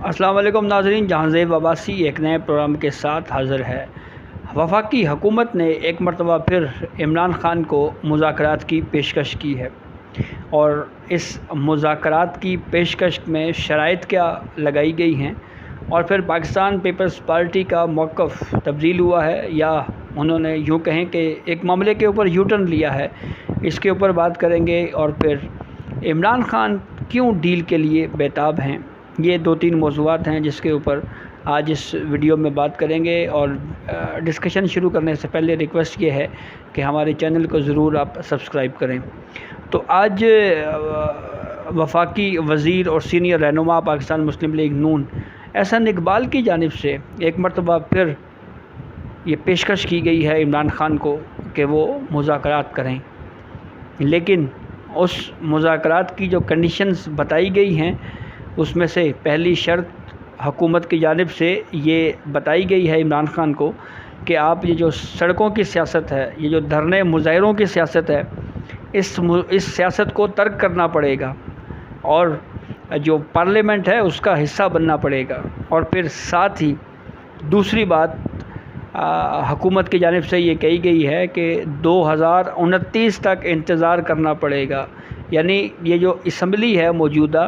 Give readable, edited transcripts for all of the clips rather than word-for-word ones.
السلام علیکم ناظرین، جہاں زیب عباسی ایک نئے پروگرام کے ساتھ حاضر ہے۔ وفاقی حکومت نے ایک مرتبہ پھر عمران خان کو مذاکرات کی پیشکش کی ہے، اور اس مذاکرات کی پیشکش میں شرائط کیا لگائی گئی ہیں، اور پھر پاکستان پیپلز پارٹی کا موقف تبدیل ہوا ہے یا انہوں نے یوں کہیں کہ ایک معاملے کے اوپر یو ٹرن لیا ہے، اس کے اوپر بات کریں گے۔ اور پھر عمران خان کیوں ڈیل کے لیے بیتاب ہیں، یہ 2-3 موضوعات ہیں جس کے اوپر آج اس ویڈیو میں بات کریں گے۔ اور ڈسکشن شروع کرنے سے پہلے ریکویسٹ یہ ہے کہ ہمارے چینل کو ضرور آپ سبسکرائب کریں۔ تو آج وفاقی وزیر اور سینئر رہنما پاکستان مسلم لیگ نون احسن اقبال کی جانب سے ایک مرتبہ پھر یہ پیشکش کی گئی ہے عمران خان کو کہ وہ مذاکرات کریں، لیکن اس مذاکرات کی جو کنڈیشنز بتائی گئی ہیں اس میں سے پہلی شرط حکومت کی جانب سے یہ بتائی گئی ہے عمران خان کو کہ آپ یہ جو سڑکوں کی سیاست ہے، یہ جو دھرنے مظاہروں کی سیاست ہے، اس سیاست کو ترک کرنا پڑے گا، اور جو پارلیمنٹ ہے اس کا حصہ بننا پڑے گا۔ اور پھر ساتھ ہی دوسری بات حکومت کی جانب سے یہ کہی گئی ہے کہ 2029 تک انتظار کرنا پڑے گا، یعنی یہ جو اسمبلی ہے موجودہ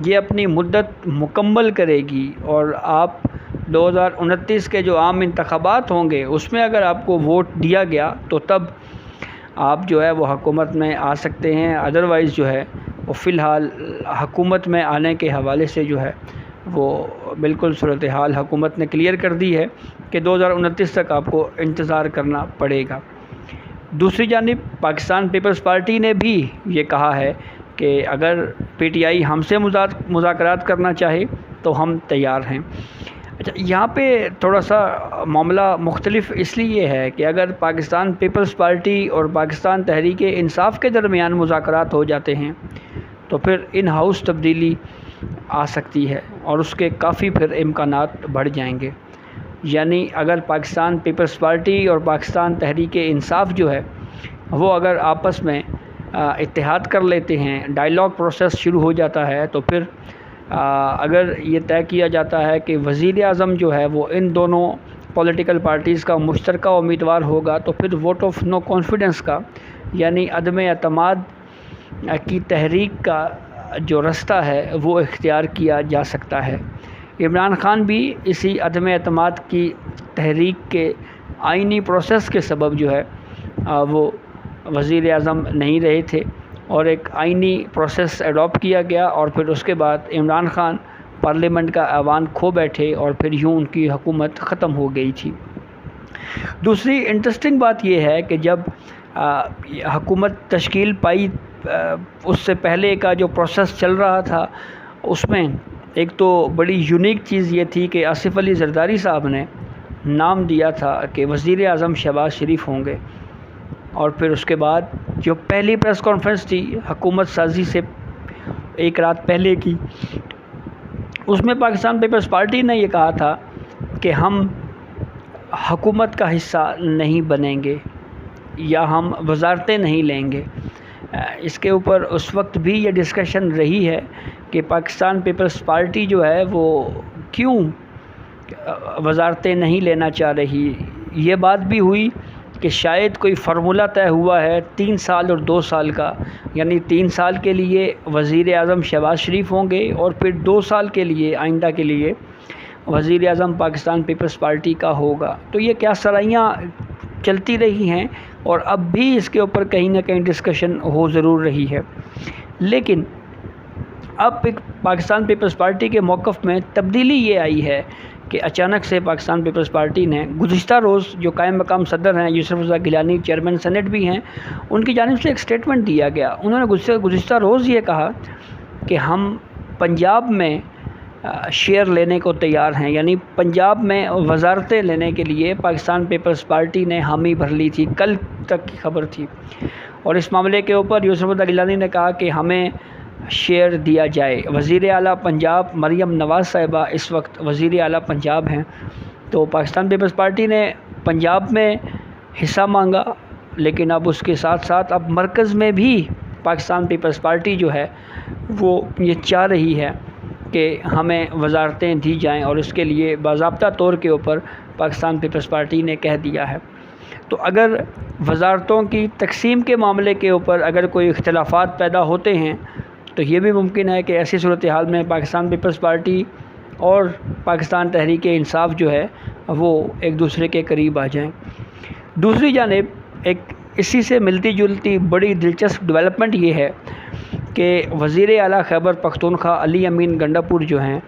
یہ اپنی مدت مکمل کرے گی، اور آپ 2029 کے جو عام انتخابات ہوں گے اس میں اگر آپ کو ووٹ دیا گیا تو تب آپ جو ہے وہ حکومت میں آ سکتے ہیں، ادروائز جو ہے وہ فی الحال حکومت میں آنے کے حوالے سے جو ہے وہ بالکل صورتحال حکومت نے کلیئر کر دی ہے کہ 2029 تک آپ کو انتظار کرنا پڑے گا۔ دوسری جانب پاکستان پیپلز پارٹی نے بھی یہ کہا ہے کہ اگر پی ٹی آئی ہم سے مذاکرات کرنا چاہے تو ہم تیار ہیں۔ اچھا، یہاں پہ تھوڑا سا معاملہ مختلف اس لیے ہے کہ اگر پاکستان پیپلز پارٹی اور پاکستان تحریک انصاف کے درمیان مذاکرات ہو جاتے ہیں تو پھر ان ہاؤس تبدیلی آ سکتی ہے اور اس کے کافی پھر امکانات بڑھ جائیں گے۔ یعنی اگر پاکستان پیپلز پارٹی اور پاکستان تحریک انصاف جو ہے وہ اگر آپس میں اتحاد کر لیتے ہیں، ڈائیلاگ پروسیس شروع ہو جاتا ہے، تو پھر اگر یہ طے کیا جاتا ہے کہ وزیر اعظم جو ہے وہ ان دونوں پولیٹیکل پارٹیز کا مشترکہ امیدوار ہوگا، تو پھر ووٹ آف نو کانفیڈنس کا یعنی عدم اعتماد کی تحریک کا جو رستہ ہے وہ اختیار کیا جا سکتا ہے۔ عمران خان بھی اسی عدم اعتماد کی تحریک کے آئینی پروسیس کے سبب جو ہے وہ وزیر اعظم نہیں رہے تھے، اور ایک آئینی پروسیس ایڈاپٹ کیا گیا، اور پھر اس کے بعد عمران خان پارلیمنٹ کا ایوان کھو بیٹھے اور پھر یوں ان کی حکومت ختم ہو گئی تھی۔ دوسری انٹرسٹنگ بات یہ ہے کہ جب حکومت تشکیل پائی اس سے پہلے کا جو پروسیس چل رہا تھا اس میں ایک تو بڑی یونیک چیز یہ تھی کہ آصف علی زرداری صاحب نے نام دیا تھا کہ وزیر اعظم شہباز شریف ہوں گے، اور پھر اس کے بعد جو پہلی پریس کانفرنس تھی حکومت سازی سے ایک رات پہلے کی، اس میں پاکستان پیپلز پارٹی نے یہ کہا تھا کہ ہم حکومت کا حصہ نہیں بنیں گے یا ہم وزارتیں نہیں لیں گے۔ اس کے اوپر اس وقت بھی یہ ڈسکشن رہی ہے کہ پاکستان پیپلز پارٹی جو ہے وہ کیوں وزارتیں نہیں لینا چاہ رہی۔ یہ بات بھی ہوئی کہ شاید کوئی فارمولہ طے ہوا ہے 3 سال اور 2 سال کا، یعنی 3 سال کے لیے وزیر اعظم شہباز شریف ہوں گے اور پھر 2 سال کے لیے آئندہ کے لیے وزیر اعظم پاکستان پیپلز پارٹی کا ہوگا۔ تو یہ کیا سرائیاں چلتی رہی ہیں، اور اب بھی اس کے اوپر کہیں نہ کہیں ڈسکشن ہو ضرور رہی ہے، لیکن اب ایک پاکستان پیپلز پارٹی کے موقف میں تبدیلی یہ آئی ہے کہ اچانک سے پاکستان پیپلز پارٹی نے گزشتہ روز جو قائم مقام صدر ہیں یوسف رضا گیلانی، چیئرمین سینٹ بھی ہیں، ان کی جانب سے ایک سٹیٹمنٹ دیا گیا۔ انہوں نے گزشتہ روز یہ کہا کہ ہم پنجاب میں شیئر لینے کو تیار ہیں، یعنی پنجاب میں وزارتیں لینے کے لیے پاکستان پیپلز پارٹی نے حامی بھر لی تھی، کل تک کی خبر تھی۔ اور اس معاملے کے اوپر یوسف رضا گیلانی نے کہا کہ ہمیں شیئر دیا جائے۔ وزیر اعلیٰ پنجاب مریم نواز صاحبہ اس وقت وزیر اعلیٰ پنجاب ہیں، تو پاکستان پیپلز پارٹی نے پنجاب میں حصہ مانگا، لیکن اب اس کے ساتھ ساتھ اب مرکز میں بھی پاکستان پیپلز پارٹی جو ہے وہ یہ چاہ رہی ہے کہ ہمیں وزارتیں دی جائیں، اور اس کے لیے باضابطہ طور کے اوپر پاکستان پیپلز پارٹی نے کہہ دیا ہے۔ تو اگر وزارتوں کی تقسیم کے معاملے کے اوپر اگر کوئی اختلافات پیدا ہوتے ہیں تو یہ بھی ممکن ہے کہ ایسی صورتحال میں پاکستان پیپلز پارٹی اور پاکستان تحریک انصاف جو ہے وہ ایک دوسرے کے قریب آ جائیں۔ دوسری جانب ایک اسی سے ملتی جلتی بڑی دلچسپ ڈیولپمنٹ یہ ہے کہ وزیر اعلیٰ خیبر پختونخوا علی امین گنڈاپور جو ہیں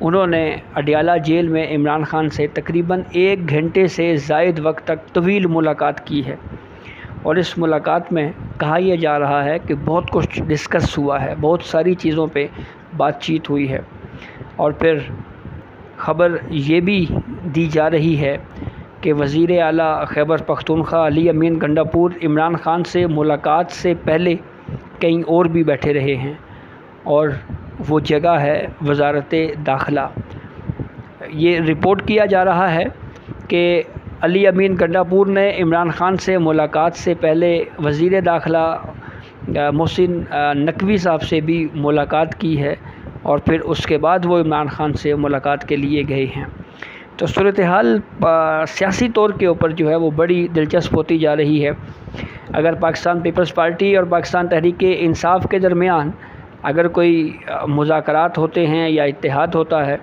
انہوں نے اڈیالہ جیل میں عمران خان سے تقریباً 1 گھنٹے سے زائد وقت تک طویل ملاقات کی ہے، اور اس ملاقات میں کہا یہ جا رہا ہے کہ بہت کچھ ڈسکس ہوا ہے، بہت ساری چیزوں پہ بات چیت ہوئی ہے۔ اور پھر خبر یہ بھی دی جا رہی ہے کہ وزیر اعلیٰ خیبر پختونخوا علی امین گنڈاپور عمران خان سے ملاقات سے پہلے کہیں اور بھی بیٹھے رہے ہیں، اور وہ جگہ ہے وزارت داخلہ۔ یہ رپورٹ کیا جا رہا ہے کہ علی امین گنڈاپور نے عمران خان سے ملاقات سے پہلے وزیر داخلہ محسن نقوی صاحب سے بھی ملاقات کی ہے، اور پھر اس کے بعد وہ عمران خان سے ملاقات کے لیے گئے ہیں۔ تو صورتحال سیاسی طور کے اوپر جو ہے وہ بڑی دلچسپ ہوتی جا رہی ہے۔ اگر پاکستان پیپلز پارٹی اور پاکستان تحریک انصاف کے درمیان اگر کوئی مذاکرات ہوتے ہیں یا اتحاد ہوتا ہے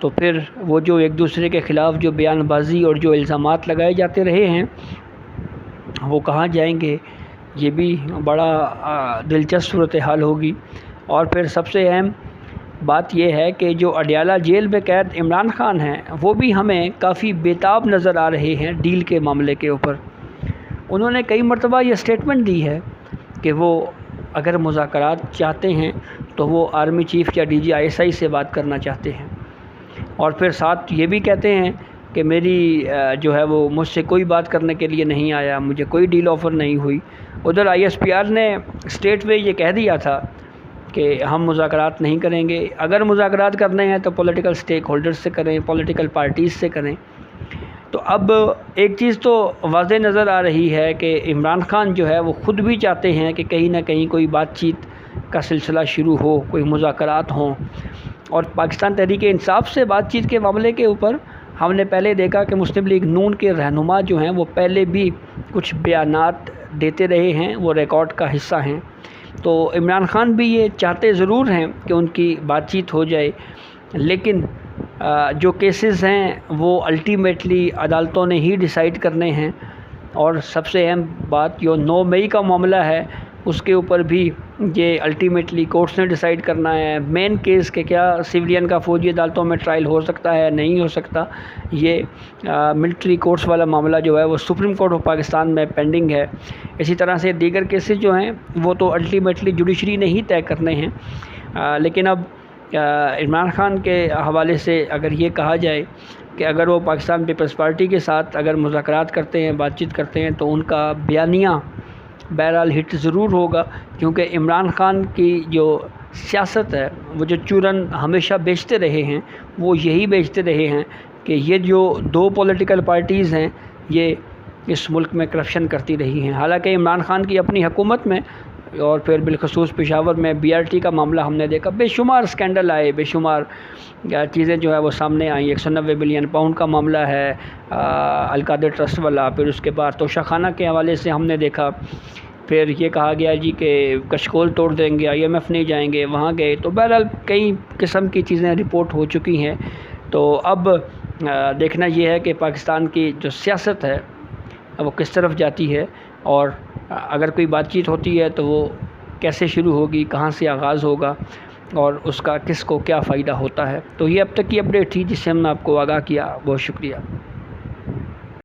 تو پھر وہ جو ایک دوسرے کے خلاف جو بیان بازی اور جو الزامات لگائے جاتے رہے ہیں وہ کہاں جائیں گے، یہ بھی بڑا دلچسپ صورتحال ہوگی۔ اور پھر سب سے اہم بات یہ ہے کہ جو اڈیالہ جیل میں قید عمران خان ہیں وہ بھی ہمیں کافی بےتاب نظر آ رہے ہیں ڈیل کے معاملے کے اوپر۔ انہوں نے کئی مرتبہ یہ سٹیٹمنٹ دی ہے کہ وہ اگر مذاکرات چاہتے ہیں تو وہ آرمی چیف یا ڈی جی ISI سے بات کرنا چاہتے ہیں، اور پھر ساتھ یہ بھی کہتے ہیں کہ میری جو ہے وہ مجھ سے کوئی بات کرنے کے لیے نہیں آیا، مجھے کوئی ڈیل آفر نہیں ہوئی۔ ادھر ISPR نے اسٹیٹ میں یہ کہہ دیا تھا کہ ہم مذاکرات نہیں کریں گے، اگر مذاکرات کرنے ہیں تو پولیٹیکل سٹیک ہولڈرز سے کریں، پولیٹیکل پارٹیز سے کریں۔ تو اب ایک چیز تو واضح نظر آ رہی ہے کہ عمران خان جو ہے وہ خود بھی چاہتے ہیں کہ کہیں نہ کہیں کوئی بات چیت کا سلسلہ شروع ہو، کوئی مذاکرات ہوں۔ اور پاکستان تحریک انصاف سے بات چیت کے معاملے کے اوپر ہم نے پہلے دیکھا کہ مسلم لیگ نون کے رہنما جو ہیں وہ پہلے بھی کچھ بیانات دیتے رہے ہیں، وہ ریکارڈ کا حصہ ہیں۔ تو عمران خان بھی یہ چاہتے ضرور ہیں کہ ان کی بات چیت ہو جائے، لیکن جو کیسز ہیں وہ الٹیمیٹلی عدالتوں نے ہی ڈیسائیڈ کرنے ہیں۔ اور سب سے اہم بات جو 9 مئی کا معاملہ ہے اس کے اوپر بھی یہ الٹیمیٹلی کورٹس نے ڈیسائیڈ کرنا ہے۔ مین کیس کہ کیا سویلین کا فوجی عدالتوں میں ٹرائل ہو سکتا ہے، نہیں ہو سکتا، یہ ملٹری کورٹس والا معاملہ جو ہے وہ سپریم کورٹ آف پاکستان میں پینڈنگ ہے۔ اسی طرح سے دیگر کیسز جو ہیں وہ تو الٹیمیٹلی جوڈیشری نے ہی طے کرنے ہیں۔ لیکن اب عمران خان کے حوالے سے اگر یہ کہا جائے کہ اگر وہ پاکستان پیپلز پارٹی کے ساتھ اگر مذاکرات کرتے ہیں، بات چیت کرتے ہیں، تو ان کا بیانیہ بہرحال ہٹ ضرور ہوگا، کیونکہ عمران خان کی جو سیاست ہے وہ جو چورن ہمیشہ بیچتے رہے ہیں وہ یہی بیچتے رہے ہیں کہ یہ جو 2 پولیٹیکل پارٹیز ہیں یہ اس ملک میں کرپشن کرتی رہی ہیں۔ حالانکہ عمران خان کی اپنی حکومت میں اور پھر بالخصوص پشاور میں BRT کا معاملہ ہم نے دیکھا، بے شمار سکینڈل آئے، بے شمار چیزیں جو ہے وہ سامنے آئیں۔ 190 بلین پاؤنڈ کا معاملہ ہے القادر ٹرسٹ والا، پھر اس کے بعد توشہ خانہ کے حوالے سے ہم نے دیکھا، پھر یہ کہا گیا جی کہ کشکول توڑ دیں گے، IMF نہیں جائیں گے، وہاں گئے، تو بہرحال کئی قسم کی چیزیں رپورٹ ہو چکی ہیں۔ تو اب دیکھنا یہ ہے کہ پاکستان کی جو سیاست ہے وہ کس طرف جاتی ہے، اور اگر کوئی بات چیت ہوتی ہے تو وہ کیسے شروع ہوگی، کہاں سے آغاز ہوگا، اور اس کا کس کو کیا فائدہ ہوتا ہے۔ تو یہ اب تک کی اپڈیٹ تھی جس سے ہم نے آپ کو آگاہ کیا۔ بہت شکریہ۔